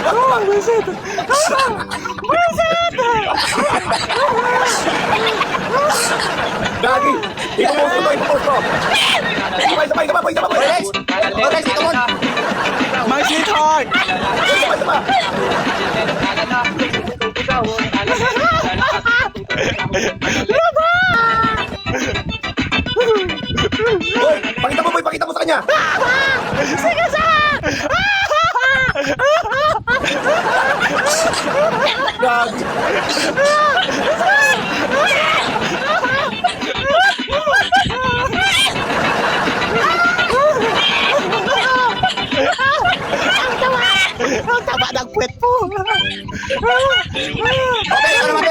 Oh, buset! Buset! Gagi! Ipopost ko, ipopost ko! Sabay, boy! Lex! Oh, Lex, ito mo! My sweetheart! Sabay! Boy, pakita mo sa kanya! Sige sa! Gagi! Ang taba ng puwet po! Okay, ano naman,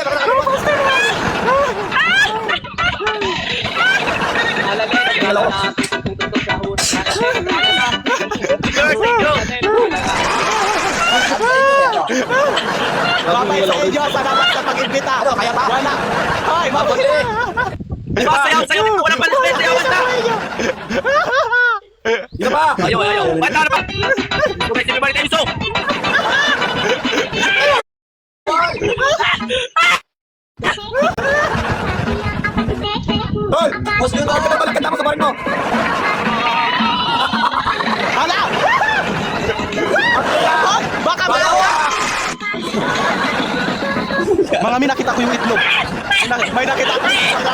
Babay sa inyo, salamat sa pag-imbita. Ano, kaya ba? Wala. Ay, mabuti. Diba, sayaw, walang palis, sayawan na. Ito ba? Ayaw. Bata na ba? Kumay, sige ba rin tayo so? Hoy! Boss, yun ako na balagkat ako sa barin mo! Hala! Baka ba? Mga nakita ko yung itlog. May nakita ko yung itlog. Ang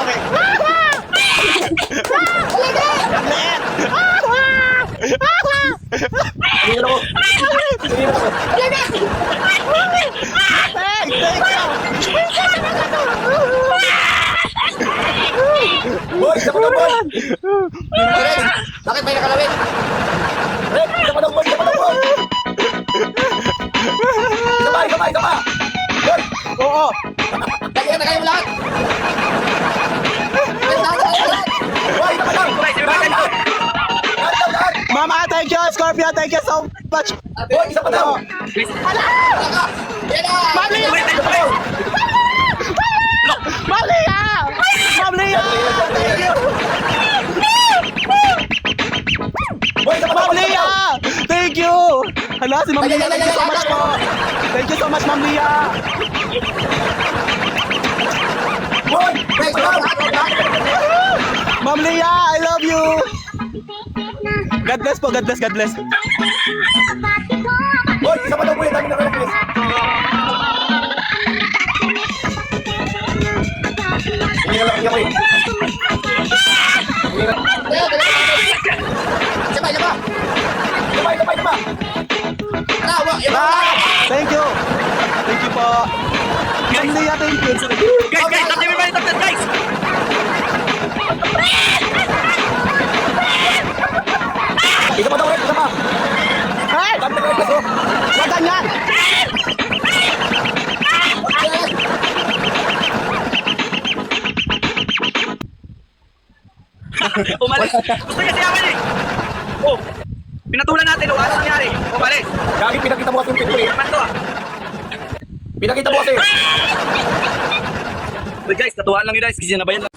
liit! Tingin ako! Hey, thank you! Boy, isa pa daw, boy! Rex, bakit may nakalawin? Rex, isa pa daw, boy! Isa pa! Boy! Oo. Kaya na kayo lahat! Boy, isa pa daw! Kumay, sige ba rin tayo? Lahat! Mama, thank you. Scorpio, thank you so much. Boy, isa pa daw! Ma'am Lia! Kumay, tayo, kumay. Ma'am Lia! Ma'am Lia! Thank you! Boy, isa pa daw! Ma'am Lia! Thank you! Hala, si Ma'am Lia. Thank you so much po. Thank you so much, Ma'am Lia. Boy! Rex, isa pa daw! Ma'am Lia, I love you. God bless po, God bless, God bless. Boy, isa pa daw, boy! Ang dami na request! Hindi na lang, hindi ako eh! Isa pa! Thank you. Thank you po. Ma'am Lia, thank you. Guys, tap everybody, tap, guys. Isa pa daw, Rex, isa pa! Hey! Ang dami na request, oh! Wag ganyan! Umalis. Gusto niya sayawan eh. Oh, pinatulan natin. Ano nangyari? Umalis. Gagi, pinakita mo kasi yung picture eh! Naman to ah. Pinakita mo kasi! Wait guys, tatuhan lang yun guys. Kasi na ba yan?